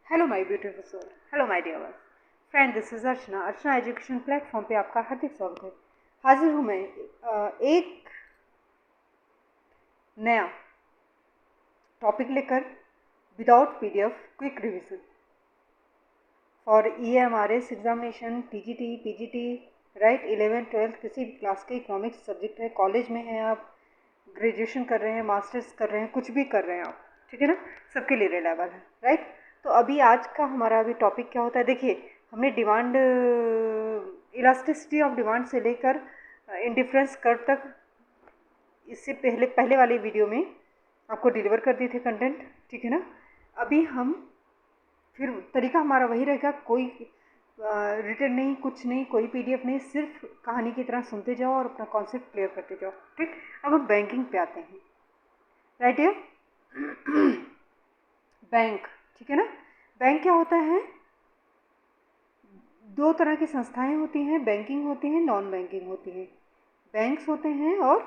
Hello my beautiful soul, hello my dear one friend, this is Archana education platform पे आपका हार्दिक स्वागत है। हाजिर हूँ मैं एक नया टॉपिक लेकर without PDF quick revision for EMRS examination, TGT, PGT, right. 11th-12th किसी भी क्लास के इकोनॉमिक्स सब्जेक्ट है, कॉलेज में हैं आप, ग्रेजुएशन कर रहे हैं, मास्टर्स कर रहे हैं, कुछ भी कर रहे हैं आप, ठीक है ना, सबके लिए रिलेबल है, राइट। तो अभी आज का हमारा अभी टॉपिक क्या होता है, देखिए हमने डिमांड, इलास्टिसिटी ऑफ डिमांड से लेकर इंडिफरेंस कर्व तक इससे पहले वाली वीडियो में आपको डिलीवर कर दिए थे कंटेंट, ठीक है ना। अभी हम फिर तरीका हमारा वही रहेगा, कोई रिटर्न नहीं, कुछ नहीं, कोई पीडीएफ नहीं, सिर्फ कहानी की तरह सुनते जाओ और अपना कॉन्सेप्ट क्लियर करते जाओ, ठीक। अब हम बैंकिंग पे आते हैं, राइट। ये बैंक, ठीक है ना। बैंक क्या होता है, दो तरह की संस्थाएं होती हैं, बैंकिंग होती हैं, नॉन बैंकिंग होती हैं। बैंक्स होते हैं और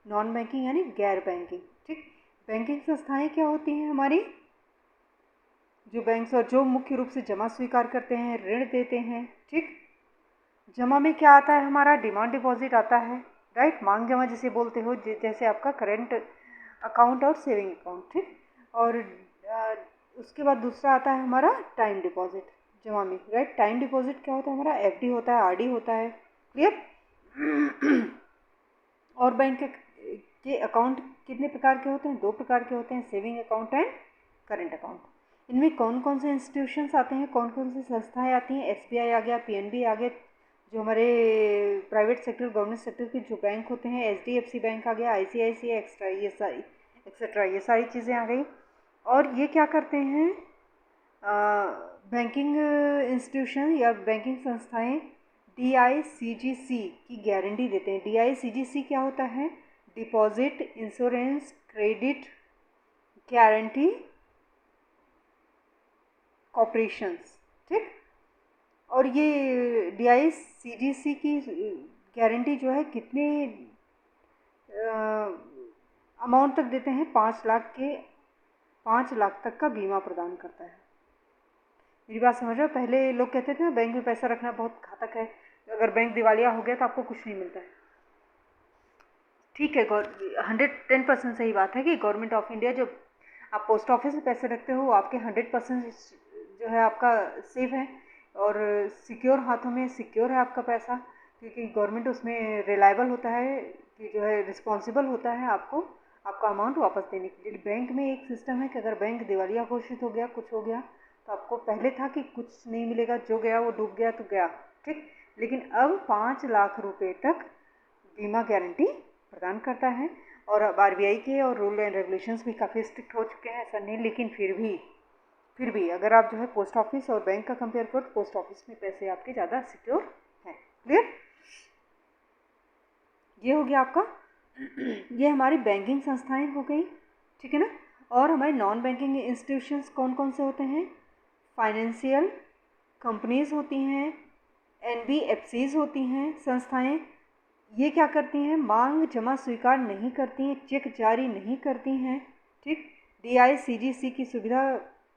नॉन बैंकिंग यानी गैर बैंकिंग, ठीक। बैंकिंग संस्थाएं क्या होती हैं हमारी, जो बैंक्स और जो मुख्य रूप से जमा स्वीकार करते हैं, ऋण देते हैं, ठीक। जमा में क्या आता है हमारा, डिमांड डिपॉजिट आता है, राइट। मांग जमा जिसे बोलते हो, जैसे आपका करंट अकाउंट और सेविंग अकाउंट, ठीक। और उसके बाद दूसरा आता है हमारा टाइम डिपॉजिट जमा में, राइट। टाइम डिपॉजिट क्या होता है हमारा, एफडी होता है, आरडी होता है, क्लियर। और बैंक के अकाउंट कितने प्रकार के होते हैं, दो प्रकार के होते हैं, saving account and current account. इनमें कौन कौन से इंस्टीट्यूशंस आते हैं, कौन कौन सी संस्थाएं आती हैं, एसबीआई आ गया, पीएनबी आ गया, जो हमारे प्राइवेट सेक्टर गवर्नमेंट सेक्टर के जो बैंक होते हैं, एचडीएफसी बैंक आ गया, आईसीआईसीआई एक्सेट्रा, ये सारी चीज़ें आ गई। और ये क्या करते हैं, बैंकिंग इंस्टीट्यूशन या बैंकिंग संस्थाएं डीआईसीजीसी की गारंटी देते हैं। डीआईसीजीसी क्या होता है, deposit insurance credit guarantee corporations, ठीक। और ये डीआईसीजीसी की गारंटी जो है कितने अमाउंट तक देते हैं, 5 लाख तक का बीमा प्रदान करता है। मेरी बात समझ रहे हो, पहले लोग कहते थे ना बैंक में पैसा रखना बहुत घातक है, अगर बैंक दिवालिया हो गया तो आपको कुछ नहीं मिलता है, ठीक है। 110% सही बात है कि गवर्नमेंट ऑफ इंडिया, जब आप पोस्ट ऑफिस में पैसे रखते हो, आपके 100% जो है आपका सेफ है और सिक्योर हाथों में सिक्योर है आपका पैसा, क्योंकि गवर्नमेंट उसमें रिलायबल होता है कि जो है रिस्पॉन्सिबल होता है आपको आपका अमाउंट वापस देने के लिए। बैंक में एक सिस्टम है कि अगर बैंक दिवालिया घोषित हो गया, कुछ हो गया, तो आपको पहले था कि कुछ नहीं मिलेगा, जो गया वो डूब गया तो गया, ठीक। लेकिन अब 5 लाख रुपए तक बीमा गारंटी प्रदान करता है। और अब आरबीआई के और रूल एंड रेगुलेशंस भी काफ़ी स्ट्रिक्ट हो चुके हैं, ऐसा नहीं, लेकिन फिर भी अगर आप जो है पोस्ट ऑफिस और बैंक का कंपेयर करो तो पोस्ट ऑफिस में पैसे आपके ज़्यादा सिक्योर हैं, क्लियर। ये हो गया आपका ये हमारी बैंकिंग संस्थाएं हो गई, ठीक है ना। और हमारे नॉन बैंकिंग इंस्टीट्यूशंस कौन कौन से होते हैं, फाइनेंशियल कंपनीज होती हैं, एनबीएफसीज होती हैं संस्थाएं। ये क्या करती हैं, मांग जमा स्वीकार नहीं करती हैं, चेक जारी नहीं करती हैं, ठीक। डीआईसीजीसी की सुविधा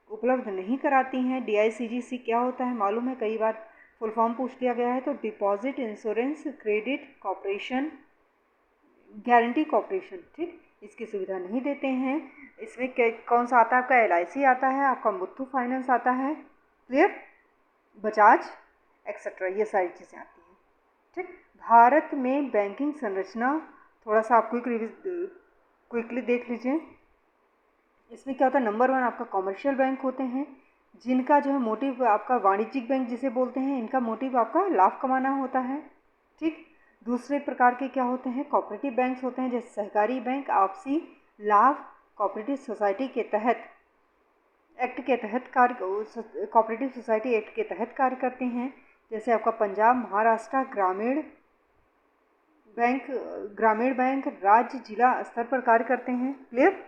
उपलब्ध नहीं कराती हैं। डीआईसीजीसी क्या होता है मालूम है, कई बार फुल फॉर्म पूछ लिया गया है, तो deposit insurance credit corporation guarantee corporation, ठीक। इसकी सुविधा नहीं देते हैं। इसमें कौन सा आता है आपका, एलआईसी आता है, आपका मुथ्थू फाइनेंस आता है, क्लियर, बजाज एक्सेट्रा, ये सारी चीज़ें आती हैं, ठीक। भारत में बैंकिंग संरचना थोड़ा सा आप क्विकली देख लीजिए। इसमें क्या होता है, नंबर 1 आपका कॉमर्शियल बैंक होते हैं, जिनका जो है मोटिव, आपका वाणिज्यिक बैंक जिसे बोलते हैं, इनका मोटिव आपका लाभ कमाना होता है, ठीक। दूसरे प्रकार के क्या होते हैं, कोऑपरेटिव बैंक्स होते हैं, जैसे सहकारी बैंक आपसी लाभ कोऑपरेटिव सोसाइटी के तहत एक्ट के तहत कार्य, कोऑपरेटिव सोसाइटी एक्ट के तहत कार्य करते हैं। जैसे आपका पंजाब महाराष्ट्र ग्रामीण बैंक राज्य जिला स्तर पर कार्य करते हैं, क्लियर।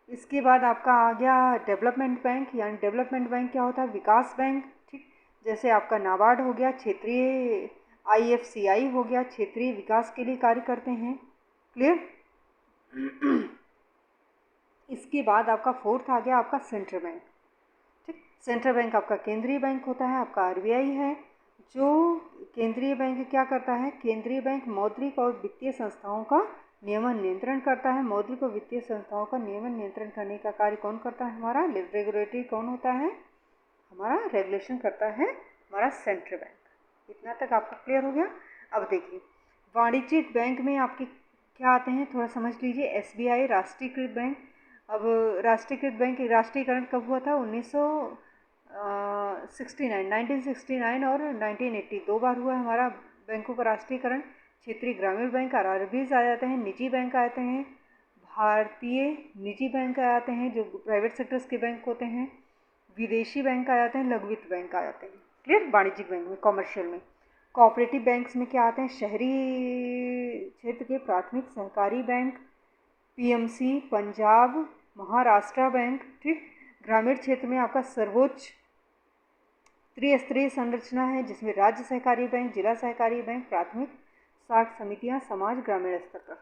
इसके बाद आपका आ गया डेवलपमेंट बैंक, यानी डेवलपमेंट बैंक क्या होता है, विकास बैंक, ठीक। जैसे आपका नाबार्ड हो गया, क्षेत्रीय आईएफसीआई हो गया, क्षेत्रीय विकास के लिए कार्य करते हैं, क्लियर। इसके बाद आपका 4th आ गया आपका सेंट्रल बैंक। ठीक। सेंट्रल बैंक आपका केंद्रीय बैंक होता है, आपका आरबीआई है। जो केंद्रीय बैंक क्या करता है, केंद्रीय बैंक मौद्रिक और वित्तीय संस्थाओं का नियमन नियंत्रण करता है। मौद्रिक और वित्तीय संस्थाओं का नियमन नियंत्रण करने का कार्य कौन करता है, हमारा रेगुलेटरी कौन होता है, हमारा रेगुलेशन करता है हमारा सेंट्रल बैंक। इतना तक आपको क्लियर हो गया। अब देखिए वाणिज्यिक बैंक में आपके क्या आते हैं, थोड़ा समझ लीजिए। एसबीआई राष्ट्रीयकृत बैंक। अब राष्ट्रीयकृत बैंक राष्ट्रीयकरण कब हुआ था, 1969 और 1980 दो बार हुआ हमारा बैंकों का राष्ट्रीयकरण। क्षेत्रीय ग्रामीण बैंक आरआरबीज आ जाते हैं, निजी बैंक आते हैं, भारतीय निजी बैंक आ जाते हैं जो प्राइवेट सेक्टर्स के बैंक होते हैं, विदेशी बैंक आ जाते हैं, लघु वित्त बैंक आ जाते हैं। क्लियर। वाणिज्यिक बैंक में, कॉमर्शियल में। कोऑपरेटिव बैंक्स में क्या आते हैं, शहरी क्षेत्र के प्राथमिक सहकारी bank, PMC, Punjab, Maharashtra bank. ठीक। ग्रामीण क्षेत्र में आपका सर्वोच्च त्रिस्तरीय संरचना है जिसमें राज्य सहकारी बैंक, जिला सहकारी बैंक, प्राथमिक साख समितियां, समाज ग्रामीण स्तर पर।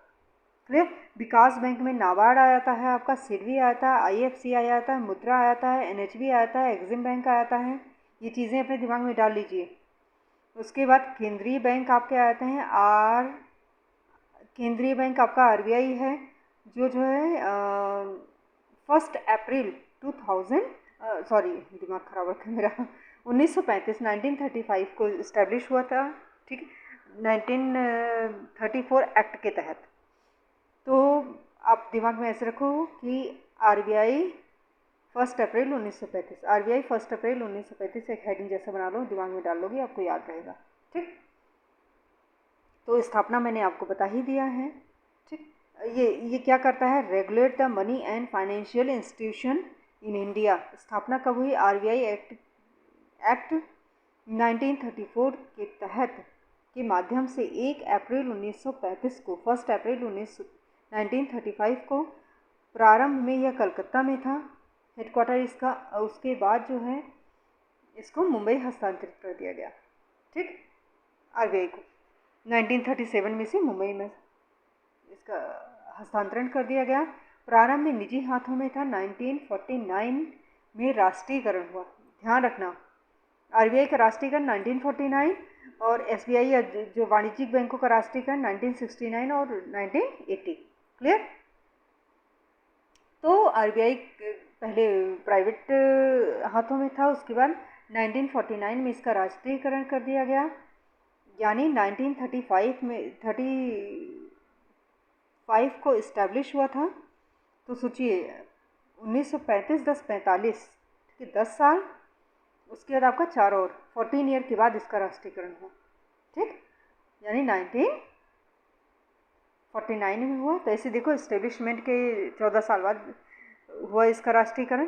क्लियर। विकास बैंक में नाबार्ड आ जाता है, आपका सिडबी आता है, आईएफसी आ जाता है, मुद्रा आ जाता है, एनएचबी आ जाता है, एग्जिम बैंक आ जाता है। ये चीज़ें अपने दिमाग में डाल लीजिए। उसके बाद केंद्रीय बैंक आपके आते हैं केंद्रीय बैंक आपका आरबीआई है जो है 1 अप्रैल 2000 सॉरी दिमाग खराब रखा मेरा 1935 को इस्टेब्लिश हुआ था। ठीक। 1934 एक्ट के तहत। तो आप दिमाग में ऐसे रखो कि आरबीआई 1 अप्रैल 1935, आरबीआई 1 अप्रैल 1935 एक हेडिंग जैसा बना लो, दिमाग में डाल लोगे, आपको याद रहेगा। ठीक। तो स्थापना मैंने आपको बता ही दिया है। ठीक। ये क्या करता है, regulate the money and financial institution in India. स्थापना कब हुई, आरबीआई एक्ट 1934 के तहत के माध्यम से 1 अप्रैल 1935 को 1 अप्रैल 1935 को प्रारंभ में यह कलकत्ता में था हेडक्वार्टर इसका। उसके बाद जो है इसको मुंबई हस्तांतरित कर दिया गया। ठीक। आरबीआई को 1937 में से मुंबई में इसका हस्तांतरण कर दिया गया। प्रारंभ में निजी हाथों में था। 1949 में राष्ट्रीयकरण हुआ। ध्यान रखना, आरबीआई का राष्ट्रीयकरण 1949 और एसबीआई जो वाणिज्यिक बैंकों का राष्ट्रीयकरण 1969 और 1980। क्लियर। तो आरबीआई पहले प्राइवेट हाथों में था, उसके बाद 1949 में इसका राष्ट्रीयकरण कर दिया गया, यानी 1935 को इस्टेब्लिश हुआ था। तो सोचिए 1935 1045, ठीक है, 10 साल। उसके बाद आपका 4 और 14 ईयर के बाद इसका राष्ट्रीयकरण हुआ। ठीक। यानी 1949 में हुआ। तो ऐसे देखो इस्टेब्लिशमेंट के 14 साल बाद हुआ इसका राष्ट्रीयकरण,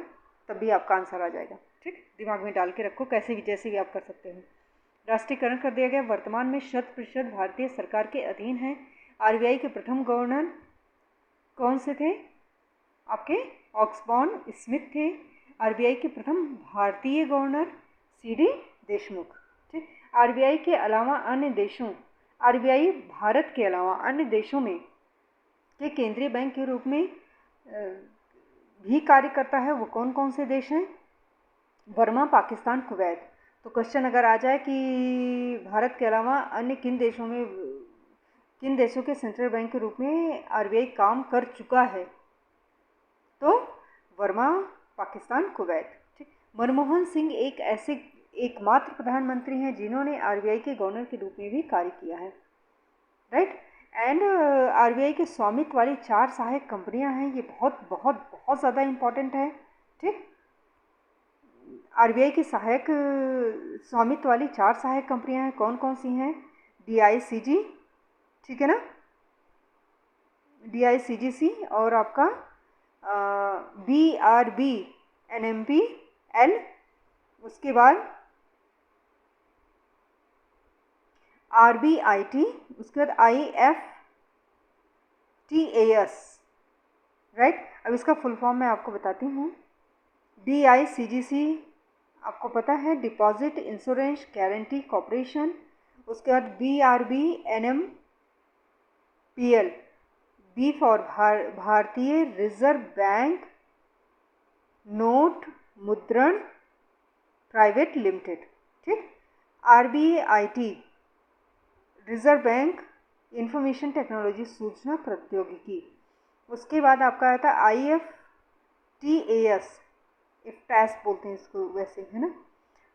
तब भी आपका आंसर आ जाएगा। ठीक। दिमाग में डाल के रखो, कैसे भी जैसे भी आप कर सकते हो। राष्ट्रीयकरण कर दिया गया। वर्तमान में 100% भारतीय सरकार के अधीन है। आरबीआई के प्रथम गवर्नर कौन से थे, आपके ऑक्सबॉर्न स्मिथ थे। आरबीआई के प्रथम भारतीय गवर्नर सीडी देशमुख। ठीक। आरबीआई के अलावा अन्य देशों, आरबीआई भारत के अलावा अन्य देशों में के केंद्रीय बैंक के रूप में भी कार्य करता है। वो कौन कौन से देश हैं, बर्मा, पाकिस्तान, कुवैत। तो क्वेश्चन अगर आ जाए कि भारत के अलावा अन्य किन देशों के सेंट्रल बैंक के रूप में आरबीआई काम कर चुका है, तो बर्मा, पाकिस्तान, कुवैत। ठीक। मनमोहन सिंह एक ऐसे एकमात्र प्रधानमंत्री हैं जिन्होंने आरबीआई के गवर्नर के रूप में भी कार्य किया है। राइट। एंड आरबीआई के स्वामित्व वाली 4 सहायक कंपनियां हैं। ये बहुत बहुत बहुत ज़्यादा इम्पॉर्टेंट है। ठीक। आरबीआई के सहायक स्वामित्व वाली 4 सहायक कंपनियां हैं, कौन कौन सी हैं, डीआईसीजी, ठीक है ना, डीआईसीजीसी, और आपका बीआरबी, एनएमपीएल, उसके बाद आरबीआईटी, उसके बाद आईएफटीएएस। राइट। अब इसका फुल फॉर्म मैं आपको बताती हूँ। डीआईसीजीसी आपको पता है, डिपॉजिट इंश्योरेंस गारंटी कॉर्पोरेशन। उसके बाद बीआरबी, एनएमपीएल, बी फॉर भारतीय रिजर्व बैंक नोट मुद्रण प्राइवेट लिमिटेड, ठीक। RBIT reserve bank information technology सूचना प्रौद्योगिकी। उसके बाद आपका आता है IFTAS, इफ्टैस बोलते हैं इसको वैसे, है ना।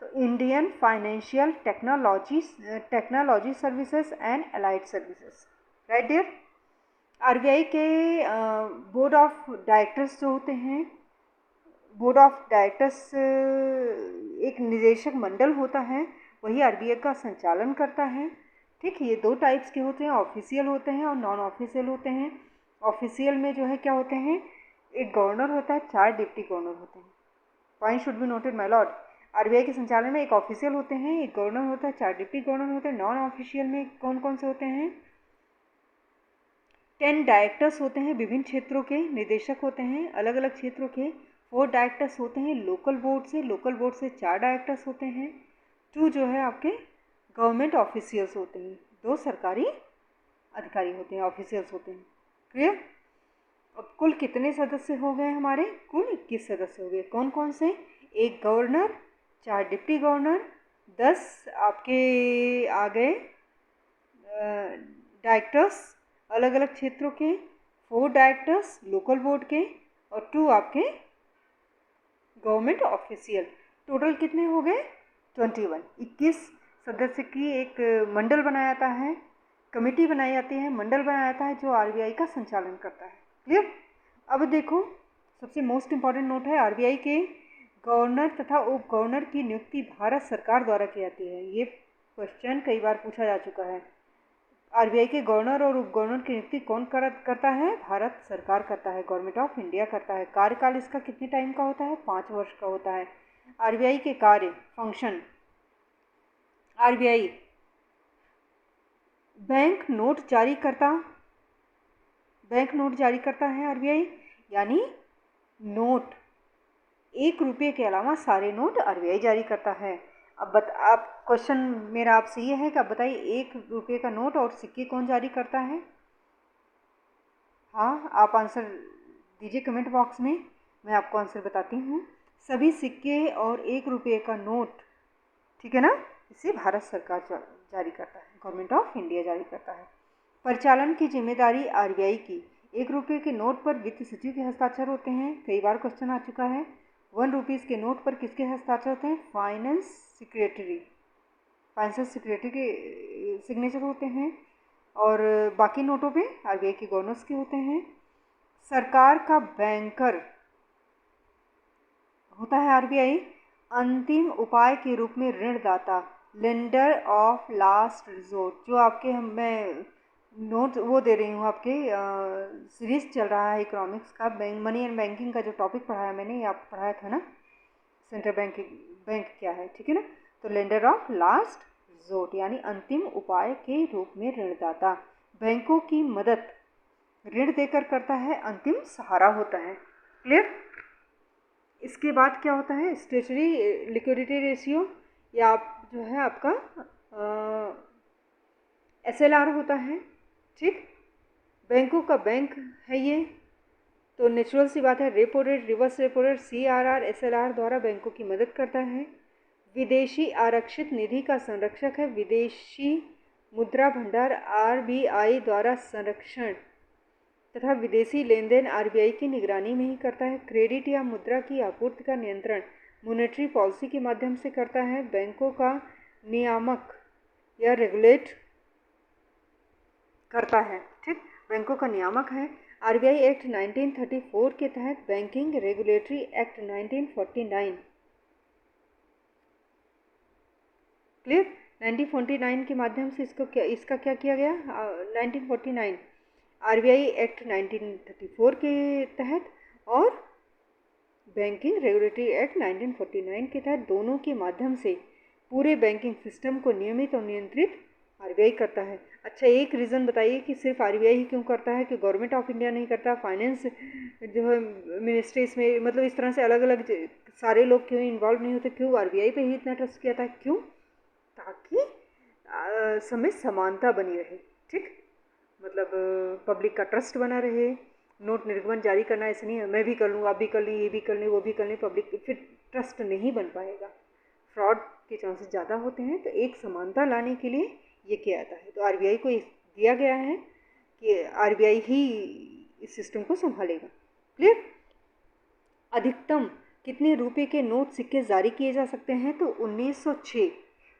तो Indian financial technology services and allied services, right dear. RBI के बोर्ड ऑफ डायरेक्टर्स जो होते हैं, बोर्ड ऑफ डायरेक्टर्स एक निदेशक मंडल होता है, वही RBI का संचालन करता है, ठीक। ये दो टाइप्स के होते हैं, ऑफिशियल होते हैं और नॉन ऑफिशियल होते हैं। ऑफिशियल में जो है क्या होते हैं, एक गवर्नर होता है, 4 डिप्टी गवर्नर होते हैं। Point should be noted my Lord. RBI के संचालन में एक ऑफिशियल होते हैं, एक गवर्नर होता है, 4 डिप्टी गवर्नर होते हैं। नॉन ऑफिशियल में कौन कौन से होते हैं, 10 डायरेक्टर्स होते हैं, विभिन्न क्षेत्रों के निदेशक होते हैं अलग अलग क्षेत्रों के। 4 डायरेक्टर्स होते हैं लोकल बोर्ड से 4 डायरेक्टर्स होते हैं। 2 जो है आपके गवर्नमेंट ऑफिशियल्स होते हैं, 2 सरकारी अधिकारी होते हैं, ऑफिशियल्स होते हैं, क्लियर। अब कुल कितने सदस्य हो गए हमारे, कुल 21 सदस्य हो गए। कौन कौन से, एक गवर्नर, 4 डिप्टी गवर्नर, 10 आपके आ गए डायरेक्टर्स अलग अलग क्षेत्रों के, 4 डायरेक्टर्स लोकल बोर्ड के और 2 आपके गवर्नमेंट ऑफिशियल। टोटल कितने हो गए, 21। 21 सदस्य की एक मंडल बनाया जाता है, कमेटी बनाई जाती है, मंडल बनाया जाता है जो RBI का संचालन करता है, क्लियर। अब देखो सबसे मोस्ट इम्पॉर्टेंट नोट है, RBI के गवर्नर तथा उप गवर्नर की नियुक्ति भारत सरकार द्वारा की जाती है। ये क्वेश्चन कई बार पूछा जा चुका है। RBI के गवर्नर और उप गवर्नर की नियुक्ति कौन करता है, भारत सरकार करता है, गवर्नमेंट ऑफ इंडिया करता है। कार्यकाल इसका कितने टाइम का होता है, 5 वर्ष का होता है। RBI के कार्य फंक्शन, RBI बैंक नोट जारी करता है RBI, यानी नोट 1 रुपये के अलावा सारे नोट RBI जारी करता है। अब आप क्वेश्चन मेरा आपसे ये है कि आप बताइए 1 रुपये का नोट और सिक्के कौन जारी करता है। हाँ, आप आंसर दीजिए कमेंट बॉक्स में, मैं आपको आंसर बताती हूँ। सभी सिक्के और 1 रुपये का नोट, ठीक है ना, इसे भारत सरकार जारी करता है, गवर्नमेंट ऑफ इंडिया जारी करता है। परिचालन की जिम्मेदारी RBI की। 1 रुपये के नोट पर वित्त सचिव के हस्ताक्षर होते हैं, कई बार क्वेश्चन आ चुका है। 1 रुपीज़ के नोट पर किसके हस्ताक्षर होते हैं, फाइनेंस सेक्रेटरी के सिग्नेचर होते हैं और बाकी नोटों पे RBI के गवर्नर्स के होते हैं। सरकार का बैंकर होता है RBI। अंतिम उपाय के रूप में ऋणदाता, लेंडर ऑफ लास्ट रिजोर्ट, जो आपके मैं नोट वो दे रही हूँ, आपके सीरीज चल रहा है इकोनॉमिक्स का, मनी एंड बैंकिंग का जो टॉपिक पढ़ाया मैंने, ये आपको पढ़ाया था ना, सेंट्रल बैंक क्या है, ठीक है ना। तो लेंडर ऑफ लास्ट रिजोर्ट यानी अंतिम उपाय के रूप में ऋणदाता, बैंकों की मदद ऋण देकर करता है, अंतिम सहारा होता है, क्लियर। इसके बाद क्या होता है, स्टेशनरी लिक्विडिटी रेशियो, या आप जो है आपका SLR होता है, ठीक। बैंकों का बैंक है ये, तो नेचुरल सी बात है, repo rate, reverse repo rate, CRR SLR द्वारा बैंकों की मदद करता है। विदेशी आरक्षित निधि का संरक्षक है, विदेशी मुद्रा भंडार RBI द्वारा संरक्षण तथा विदेशी लेन देन RBI की निगरानी में ही करता है। क्रेडिट या मुद्रा की आपूर्ति का नियंत्रण मॉनेटरी पॉलिसी के माध्यम से करता है। बैंकों का नियामक या रेगुलेट करता है, ठीक, बैंकों का नियामक है। RBI एक्ट 1934 के तहत बैंकिंग रेगुलेटरी एक्ट 1949, क्लियर, 1949 के माध्यम से इसका क्या किया गया, 1949 RBI एक्ट 1934 के तहत और बैंकिंग रेगुलेटरी एक्ट 1949 के तहत, दोनों के माध्यम से पूरे बैंकिंग सिस्टम को नियमित और नियंत्रित RBI करता है। अच्छा, एक रीज़न बताइए कि सिर्फ RBI ही क्यों करता है, कि गवर्नमेंट ऑफ इंडिया नहीं करता, फाइनेंस जो है मिनिस्ट्रीज में, मतलब इस तरह से अलग अलग सारे लोग क्यों इन्वॉल्व नहीं होते, क्यों RBI पे ही इतना ट्रस्ट किया था, क्यों, ताकि समय समानता बनी रहे, ठीक, मतलब पब्लिक का ट्रस्ट बना रहे। नोट निर्गमन जारी करना ऐसे नहीं है, मैं भी कर लूँ, आप भी कर लें, ये भी कर लें, वो भी कर लें, पब्लिक फिर ट्रस्ट नहीं बन पाएगा, फ्रॉड के चांसेस ज़्यादा होते हैं। तो एक समानता लाने के लिए ये किया जाता है। तो आरबीआई को दिया गया है कि आरबीआई ही इस सिस्टम को संभालेगा। क्लियर। अधिकतम कितने रुपए के नोट सिक्के जारी किए जा सकते हैं? तो 1906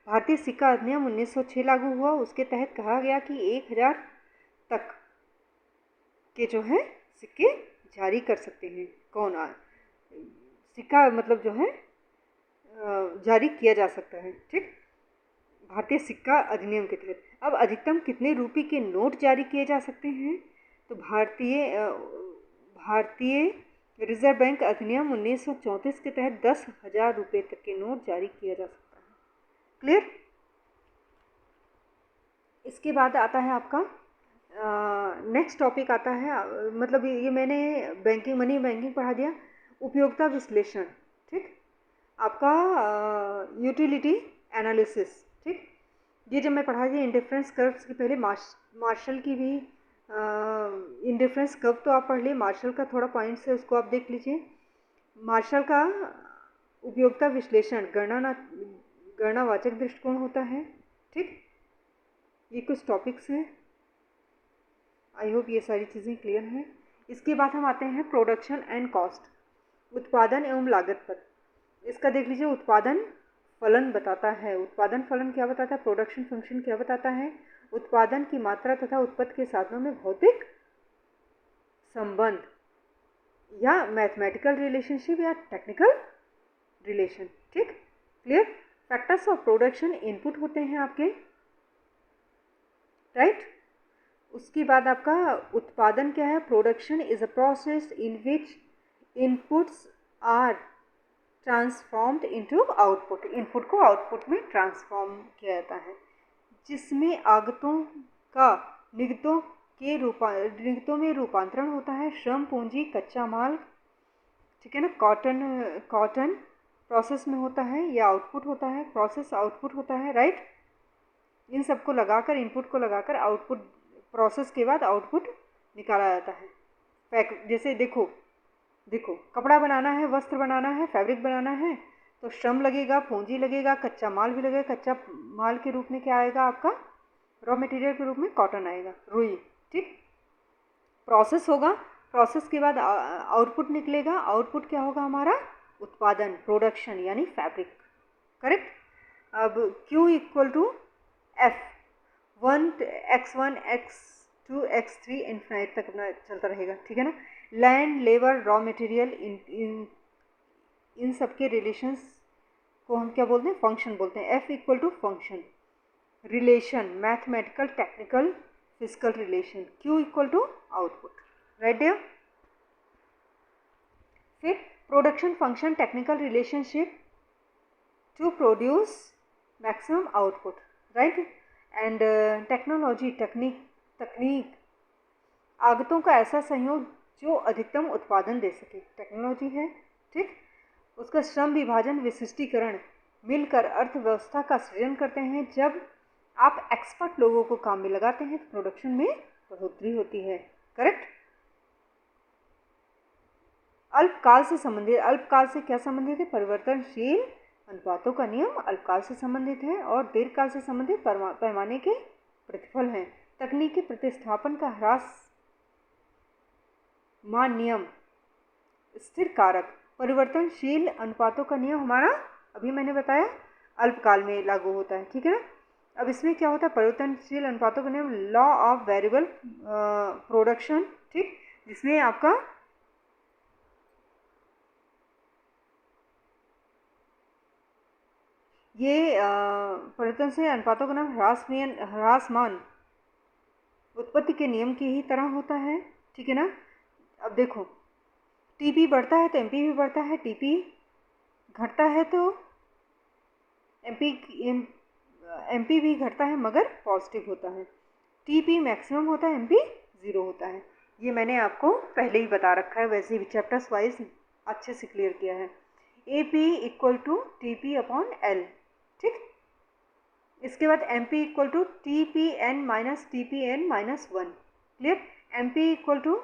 भारतीय सिक्का अधिनियम 1906 लागू हुआ। उसके तहत कहा गया कि 1000 तक के जो है सिक्के जारी कर सकते हैं। कौन सिक्का मतलब जो है जारी किया जा सकता है। ठीक, भारतीय सिक्का अधिनियम के तहत। अब अधिकतम कितने रुपए के नोट जारी किए जा सकते हैं? तो भारतीय रिजर्व बैंक अधिनियम 1934 के तहत 10,000 रुपये तक के नोट जारी किया जा सकता है। क्लियर। इसके बाद आता है आपका नेक्स्ट टॉपिक आता है, मतलब ये मैंने बैंकिंग मनी बैंकिंग पढ़ा दिया। उपयोगिता विश्लेषण। ठीक, आपका यूटिलिटी एनालिसिस। ठीक, ये जब मैं पढ़ा दिया इंडिफरेंस कर्व्स के पहले मार्शल की भी इंडिफरेंस कर्व तो आप पढ़ लिए, मार्शल का थोड़ा पॉइंट्स है उसको आप देख लीजिए। मार्शल का उपयोगिता विश्लेषण गणनावाचक दृष्टिकोण होता है। ठीक, ये कुछ टॉपिक्स हैं। आई होप ये सारी चीज़ें क्लियर हैं। इसके बाद हम आते हैं प्रोडक्शन एंड कॉस्ट, उत्पादन एवं लागत पर। इसका देख लीजिए, उत्पादन फलन बताता है। उत्पादन फलन क्या बताता है? प्रोडक्शन फंक्शन क्या बताता है? उत्पादन की मात्रा तथा उत्पत्ति के साधनों में भौतिक संबंध या मैथमेटिकल रिलेशनशिप या टेक्निकल रिलेशन। ठीक, clear. Factors of production input होते हैं आपके, राइट। उसके बाद आपका उत्पादन क्या है? Production is a process in which inputs are transformed into output. Input को आउटपुट में ट्रांसफॉर्म किया जाता है, जिसमें आगतों का निर्गतों में रूपांतरण होता है। श्रम, पूंजी, कच्चा माल, ठीक है ना। कॉटन प्रोसेस में होता है या आउटपुट होता है, प्रोसेस आउटपुट होता है, राइट। इन सबको लगाकर, इनपुट को लगाकर आउटपुट, प्रोसेस के बाद आउटपुट निकाला जाता है। जैसे देखो कपड़ा बनाना है, वस्त्र बनाना है, फैब्रिक बनाना है, तो श्रम लगेगा, पूंजी लगेगा, कच्चा माल भी लगेगा। कच्चा माल के रूप में क्या आएगा आपका? रॉ मटेरियल के रूप में कॉटन आएगा, रुई। ठीक, प्रोसेस होगा, प्रोसेस के बाद आउटपुट निकलेगा। आउटपुट क्या होगा हमारा? उत्पादन, प्रोडक्शन यानी फैब्रिक, करेक्ट। अब Q equal to F, 1 x2 x3 infinite तक अपना चलता रहेगा, ठीक है ना। लैंड, लेबर, रॉ मटेरियल, इन सब के रिलेशंस को हम क्या बोलते हैं? फंक्शन बोलते हैं। F equal to function, relation, mathematical, technical, physical relation. Q equal to output, right there. फिर production function, technical relationship to produce maximum output, right. And technology, तकनीक, आगतों का ऐसा संयोग जो अधिकतम उत्पादन दे सके, टेक्नोलॉजी है, ठीक। उसका श्रम विभाजन, विशिष्टीकरण मिलकर अर्थव्यवस्था का सृजन करते हैं। जब आप एक्सपर्ट लोगों को काम में लगाते हैं तो प्रोडक्शन में बढ़ोतरी होती है, करेक्ट। अल्पकाल से संबंधित, अल्पकाल से क्या संबंधित है? परिवर्तनशील अनुपातों का नियम अल्पकाल से संबंधित है और दीर्घकाल से संबंधित पैमाने के प्रतिफल हैं। तकनीकी प्रतिस्थापन का ह्रास मान नियम, स्थिर कारक। परिवर्तनशील अनुपातों का नियम हमारा अभी मैंने बताया अल्पकाल में लागू होता है, ठीक है ना। अब इसमें क्या होता है? परिवर्तनशील अनुपातों का नियम, लॉ ऑफ वेरिएबल प्रोडक्शन, ठीक, जिसमें आपका ये परिवर्तनशील अनुपातों का नाम ह्रासमान उत्पत्ति के नियम की ही तरह होता है, ठीक है ना। अब देखो, टीपी बढ़ता है तो एमपी भी बढ़ता है, टीपी घटता है तो एमपी भी घटता है मगर पॉजिटिव होता है। टीपी मैक्सिमम होता है, एमपी 0 होता है। ये मैंने आपको पहले ही बता रखा है, वैसे भी चैप्टर्स वाइज अच्छे से क्लियर किया है। AP equal to TP upon L, ठीक। इसके बाद MP equal to TPN minus TPN minus 1, clear. MP equal to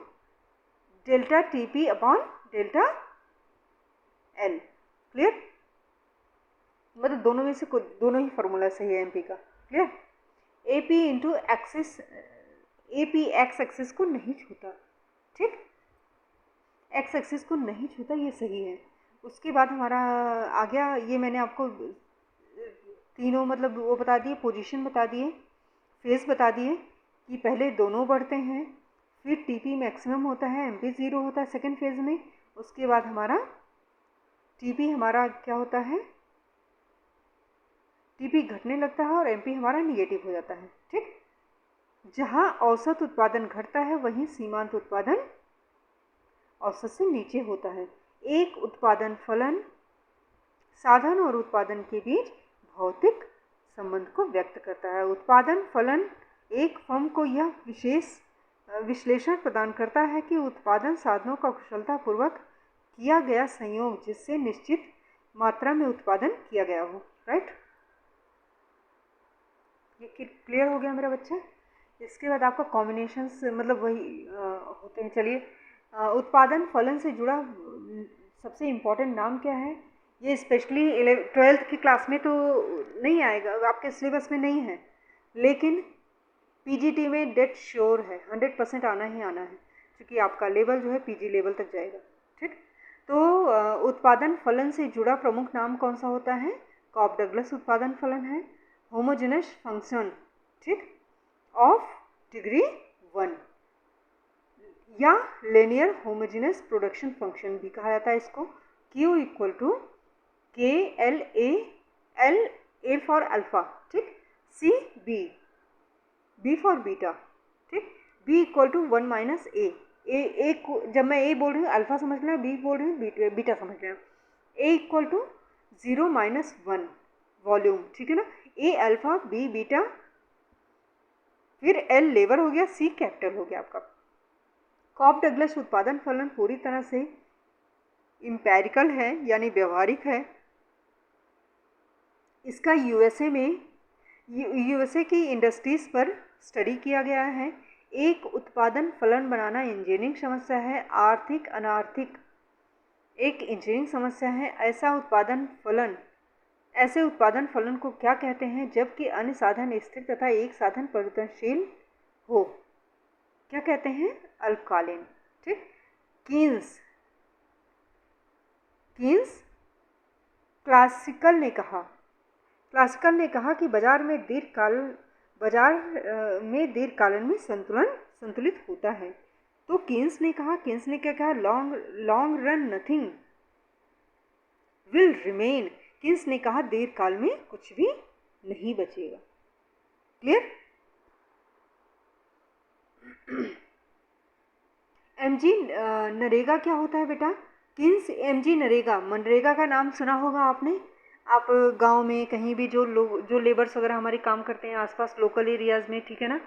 delta TP upon delta L, clear. मतलब दोनों में से दोनों ही फार्मूला सही है एमपी का। Clear. AP into axis, AP x axis को नहीं छूता, ठीक, एक्स एक्सिस को नहीं छूता, ये सही है। उसके बाद हमारा आ गया, ये मैंने आपको तीनों मतलब वो बता दिए, पोजीशन बता दिए, फेज बता दिए कि पहले दोनों बढ़ते हैं, फिर टीपी मैक्सिमम होता है, एमपी ज़ीरो होता है सेकेंड फेज में, उसके बाद हमारा टीपी हमारा क्या होता है, टीपी घटने लगता है और एमपी हमारा निगेटिव हो जाता है, ठीक। जहाँ औसत उत्पादन घटता है वहीं सीमांत उत्पादन औसत से नीचे होता है। एक उत्पादन फलन साधन और उत्पादन के बीच भौतिक संबंध को व्यक्त करता है। उत्पादन फलन एक फर्म को यह विशेष विश्लेषण प्रदान करता है कि उत्पादन साधनों का कुशलतापूर्वक किया गया संयोग जिससे निश्चित मात्रा में उत्पादन किया गया हो। राइट, ये क्लियर हो गया मेरा बच्चा। इसके बाद आपका कॉम्बिनेशंस मतलब वही होते हैं। चलिए, उत्पादन फलन से जुड़ा सबसे इम्पोर्टेंट नाम क्या है, ये स्पेशली 12th की क्लास में तो नहीं आएगा, आपके सिलेबस में नहीं है, लेकिन पीजीटी में डेट श्योर है, 100% आना ही आना है, क्योंकि आपका लेवल जो है पीजी लेवल तक जाएगा, ठीक। तो उत्पादन फलन से जुड़ा प्रमुख नाम कौन सा होता है, कॉप डगलस उत्पादन फलन है, होमोजेनस फंक्शन, ठीक, ऑफ डिग्री 1 या लिनियर होमोजेनस प्रोडक्शन फंक्शन भी कहा जाता है इसको। Q equal to K L A for alpha, ठीक, सी बी फॉर बीटा, ठीक, B इक्वल टू 1 माइनस ए को जब मैं ए बोल रही हूँ अल्फा समझ लें, बी बोल रही हूँ बीटा समझ लें। ए इक्वल टू 0 माइनस 1 वॉल्यूम, ठीक है ना, ए अल्फा बी बीटा, फिर एल लेबर हो गया, सी कैपिटल हो गया आपका। कॉप डगलस उत्पादन फलन पूरी तरह से इम्पेरिकल है यानी व्यवहारिक है। इसका यूएसए की इंडस्ट्रीज़ पर स्टडी किया गया है। एक उत्पादन फलन बनाना इंजीनियरिंग समस्या है, आर्थिक अनार्थिक एक इंजीनियरिंग समस्या है। ऐसे उत्पादन फलन को क्या कहते हैं जबकि अन्य साधन स्थिर तथा एक साधन परिवर्तनशील हो, क्या कहते हैं, अल्पकालीन, ठीक। कीन्स क्लासिकल ने कहा कि बाजार में दीर्घकालन में संतुलित होता है। तो कीन्स ने क्या कहा, long run nothing will remain. Keynes ने कहा दीर्घकाल में कुछ भी नहीं बचेगा। क्लियर। एमजी नरेगा क्या होता है बेटा, कीन्स एमजी नरेगा, मनरेगा का नाम सुना होगा आपने। आप गांव में कहीं भी जो लेबर्स वगैरह हमारे काम करते हैं आसपास लोकल एरियाज़ में, ठीक है ना,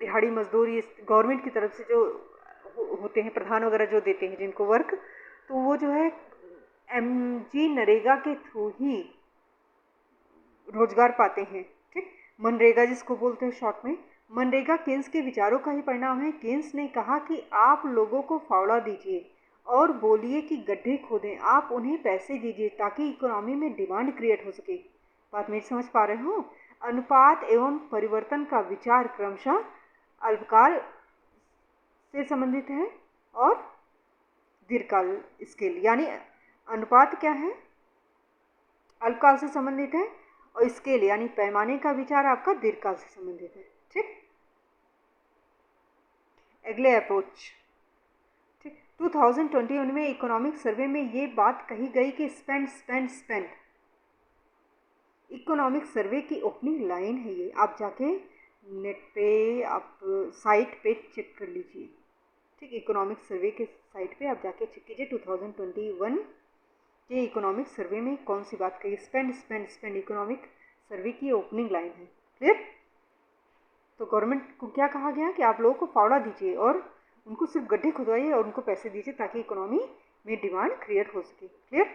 दिहाड़ी मजदूरी गवर्नमेंट की तरफ से जो होते हैं, प्रधान वगैरह जो देते हैं जिनको वर्क, तो वो जो है एमजी नरेगा के थ्रू ही रोजगार पाते हैं, ठीक। मनरेगा जिसको बोलते हैं शॉर्ट में। मनरेगा कीन्स के विचारों का ही परिणाम है। कीन्स ने कहा कि आप लोगों को फावड़ा दीजिए और बोलिए कि गड्ढे खोदें, आप उन्हें पैसे दीजिए ताकि इकोनॉमी में डिमांड क्रिएट हो सके। बात मेरी समझ पा रहे हो। अनुपात एवं परिवर्तन का विचार क्रमशः अल्पकाल से संबंधित है और दीर्घकाल स्केल, यानी अनुपात क्या है, अल्पकाल से संबंधित है, और स्केल यानी पैमाने का विचार आपका दीर्घकाल से संबंधित है, ठीक। अगले अप्रोच, ठीक। 2021 में इकोनॉमिक सर्वे में ये बात कही गई कि स्पेंड। इकोनॉमिक सर्वे की ओपनिंग लाइन है ये, आप जाके नेट पे आप साइट पे चेक कर लीजिए, ठीक। इकोनॉमिक सर्वे के साइट पे आप जाके चेक कीजिए 2021 के इकोनॉमिक सर्वे में कौन सी बात कही, स्पेंड इकोनॉमिक सर्वे की ओपनिंग लाइन है। क्लियर। तो गवर्नमेंट को क्या कहा गया कि आप लोगों को फावड़ा दीजिए और उनको सिर्फ गड्ढे खुदवाइए और उनको पैसे दीजिए ताकि इकोनॉमी में डिमांड क्रिएट हो सके। क्लियर।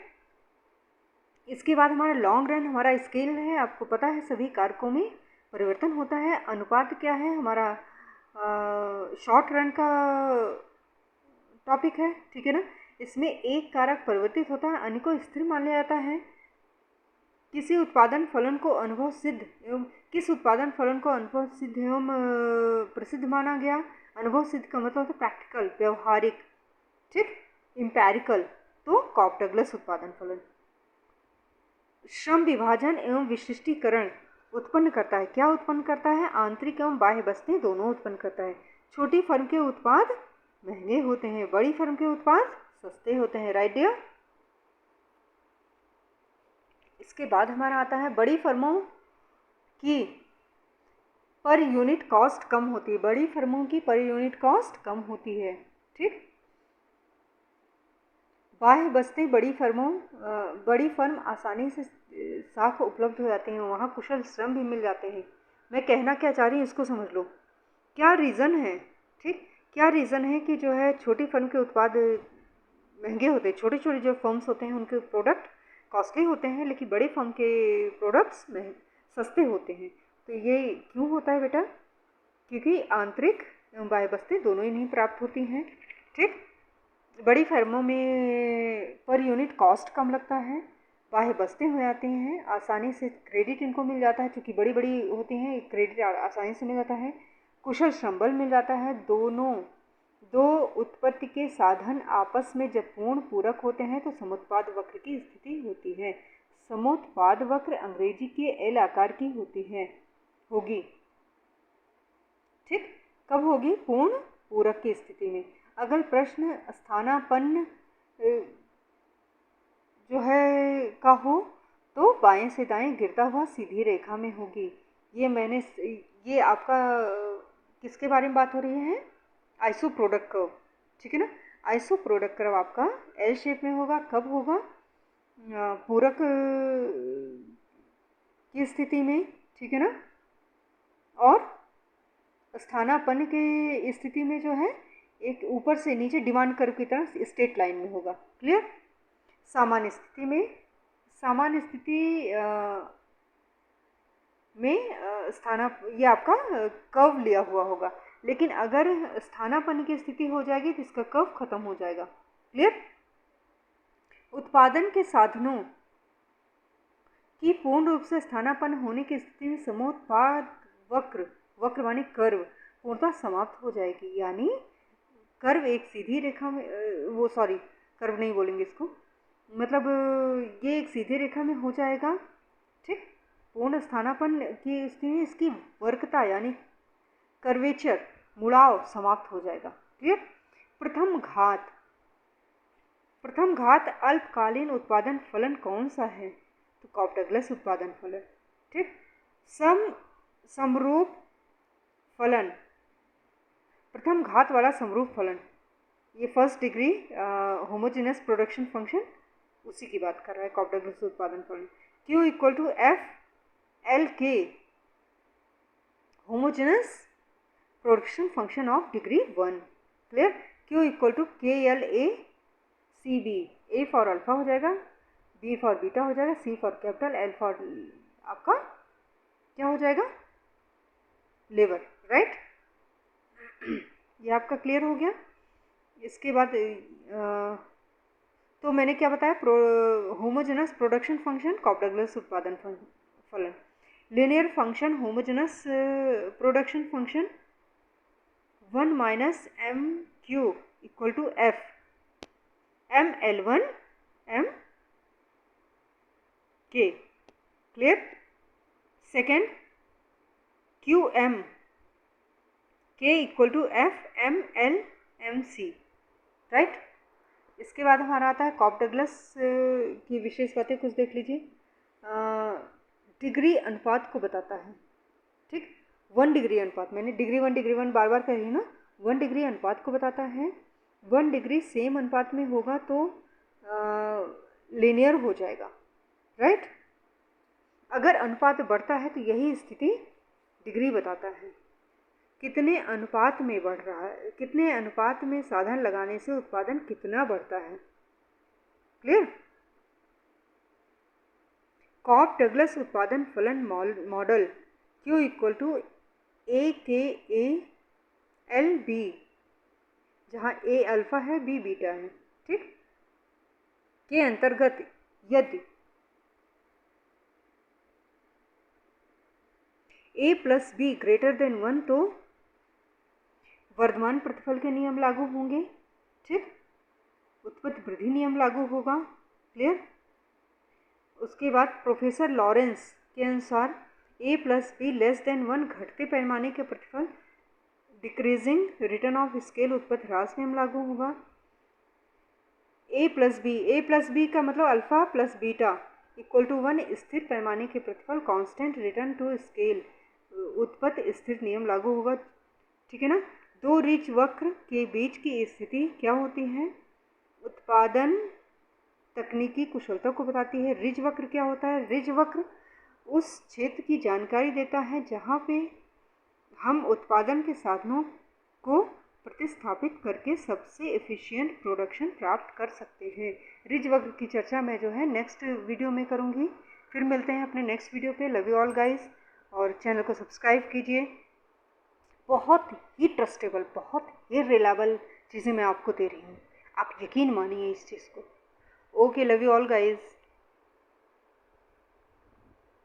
इसके बाद हमारा लॉन्ग रन हमारा स्केल है, आपको पता है सभी कारकों में परिवर्तन होता है। अनुपात क्या है हमारा शॉर्ट रन का टॉपिक है, ठीक है ना। इसमें एक कारक परिवर्तित होता है, अन्य को स्थिर मान लिया जाता है। किसी उत्पादन फलन को अनुभव सिद्ध एवं किस उत्पादन फलन को अनुभव सिद्ध एवं प्रसिद्ध माना गया। अनुभव सिद्ध का मतलब होता है प्रैक्टिकल, व्यवहारिक, ठीक, इम्पेरिकल, तो कॉक डगलस उत्पादन फलन। श्रम विभाजन एवं विशिष्टीकरण उत्पन्न करता है। क्या उत्पन्न करता है? आंतरिक एवं बाह्य बस्तें दोनों उत्पन्न करता है। छोटी फर्म के उत्पाद महंगे होते हैं, बड़ी फर्म के उत्पाद सस्ते होते हैं। Right dear. इसके बाद हमारा आता है बड़ी फर्मों की पर यूनिट कॉस्ट कम होती है। बड़ी फर्मों की पर यूनिट कॉस्ट कम होती है, ठीक। बाह्य बस्तें बड़ी फर्म आसानी से साख उपलब्ध हो जाते हैं, वहाँ कुशल श्रम भी मिल जाते हैं। मैं कहना क्या चाह रही हूँ इसको समझ लो। क्या रीज़न है, ठीक, क्या रीज़न है कि जो है छोटी फर्म के उत्पाद महंगे होते हैं। छोटे छोटे जो फर्म्स होते हैं उनके प्रोडक्ट कॉस्टली होते हैं, लेकिन बड़े फर्म के प्रोडक्ट्स सस्ते होते हैं। तो ये क्यों होता है बेटा? क्योंकि आंतरिक एवं बाह्य बस्तें दोनों ही नहीं प्राप्त होती हैं, ठीक। बड़ी फर्मों में पर यूनिट कॉस्ट कम लगता है, बाह्य बस्तें हो जाती हैं, आसानी से क्रेडिट इनको मिल जाता है, क्योंकि बड़ी बड़ी होती हैं, क्रेडिट आसानी से मिल जाता है। कुशल श्रम बल मिल जाता है। दो उत्पत्ति के साधन आपस में जब पूर्ण पूरक होते हैं तो समुत्पाद वक्र की स्थिति होती है। समुत्पाद वक्र अंग्रेजी के एल आकार की होगी, ठीक। कब होगी? पूर्ण पूरक की स्थिति में। अगर प्रश्न स्थानापन्न जो है का हो तो बाएं से दाएं गिरता हुआ सीधी रेखा में होगी। ये आपका किसके बारे में बात हो रही है? आइसो प्रोडक्ट कर्व, ठीक है ना। आइसो प्रोडक्ट कर्व आपका एल शेप में होगा। कब होगा? पूरक की स्थिति में, ठीक है ना। और स्थानापन्न की स्थिति में जो है एक ऊपर से नीचे डिमांड कर्व की तरह स्ट्रेट लाइन में होगा। क्लियर? सामान्य स्थिति में ये आपका कर्व लिया हुआ होगा, लेकिन अगर स्थानापन्न की स्थिति हो जाएगी तो इसका कर्व खत्म हो जाएगा। क्लियर? उत्पादन के साधनों की पूर्ण रूप से स्थानापन्न होने की स्थिति में समुत्पाद वक्र माने कर्व पूर्णतः समाप्त हो जाएगी। यानी कर्व एक सीधी रेखा में कर्व नहीं बोलेंगे इसको, मतलब ये एक सीधी रेखा में हो जाएगा, ठीक। पूर्ण स्थानापन्न की स्थिति में इसकी वर्कता यानी कर्वेचर, मुड़ाव समाप्त हो जाएगा। क्लियर? प्रथम घात अल्पकालीन उत्पादन फलन कौन सा है? तो कॉक डगलस उत्पादन फलन, ठीक। समरूप फलन, प्रथम घात वाला समरूप फलन, ये first degree homogeneous production function, उसी की बात कर रहा है कॉक डगलस उत्पादन फलन। Q equal to F L K homogeneous production function of degree 1। Clear? Q equal to K L A C B, A for alpha हो जाएगा, बी फॉर बीटा हो जाएगा, C for capital, L for आपका क्या हो जाएगा? Labour. Right? ये आपका क्लियर हो गया। इसके बाद तो मैंने क्या बताया? Homogeneous production function Cobb Douglas उत्पादन फलन। Linear function homogeneous production function 1 minus M Q equal to F M L1 M K. Clear? Second Q M K equal to F M L M C. Right? इसके बाद हमारा आता है Kock Douglas की विशेष बातें कुछ देख लीजिए। डिग्री अनुपात को बताता है, ठीक। 1 डिग्री अनुपात, मैंने डिग्री 1 बार बार कह रही हूँ ना। 1 डिग्री अनुपात को बताता है। 1 डिग्री सेम अनुपात में होगा तो लीनियर हो जाएगा। राइट? अगर अनुपात बढ़ता है तो यही स्थिति डिग्री बताता है। कितने अनुपात में बढ़ रहा है, कितने अनुपात में साधन लगाने से उत्पादन कितना बढ़ता है। क्लियर? कॉक डगलस उत्पादन फलन मॉडल Q इक्वल टू ए के ए एल बी, जहाँ ए अल्फा है, बी बीटा है, ठीक। के अंतर्गत यदि ए प्लस बी ग्रेटर देन 1 तो वर्धमान प्रतिफल के नियम लागू होंगे, ठीक, उत्पत्ति वृद्धि नियम लागू होगा, क्लियर। उसके बाद प्रोफेसर लॉरेंस के अनुसार ए प्लस बी लेस देन 1 घटते पैमाने के प्रतिफल डिक्रीजिंग रिटर्न ऑफ स्केल उत्पत्ति ह्रास नियम लागू होगा। ए प्लस बी का मतलब alpha plus beta equal to 1 स्थिर पैमाने के प्रतिफल कांस्टेंट रिटर्न टू स्केल उत्पत्ति स्थिर नियम लागू होगा, ठीक है ना। दो रिज वक्र के बीच की स्थिति क्या होती है, उत्पादन तकनीकी कुशलता को बताती है। रिज वक्र क्या होता है, रिज वक्र उस क्षेत्र की जानकारी देता है जहाँ पे हम उत्पादन के साधनों को प्रतिस्थापित करके सबसे एफिशिएंट प्रोडक्शन प्राप्त कर सकते हैं। रिज वक्र की चर्चा मैं जो है नेक्स्ट वीडियो में करूँगी। फिर मिलते हैं अपने नेक्स्ट वीडियो पे। लव यू ऑल गाइस, और चैनल को सब्सक्राइब कीजिए। बहुत ही ट्रस्टेबल, बहुत ही रिलायबल चीज़ें मैं आपको दे रही हूँ, आप यकीन मानिए इस चीज़ को। Okay, love you all guys.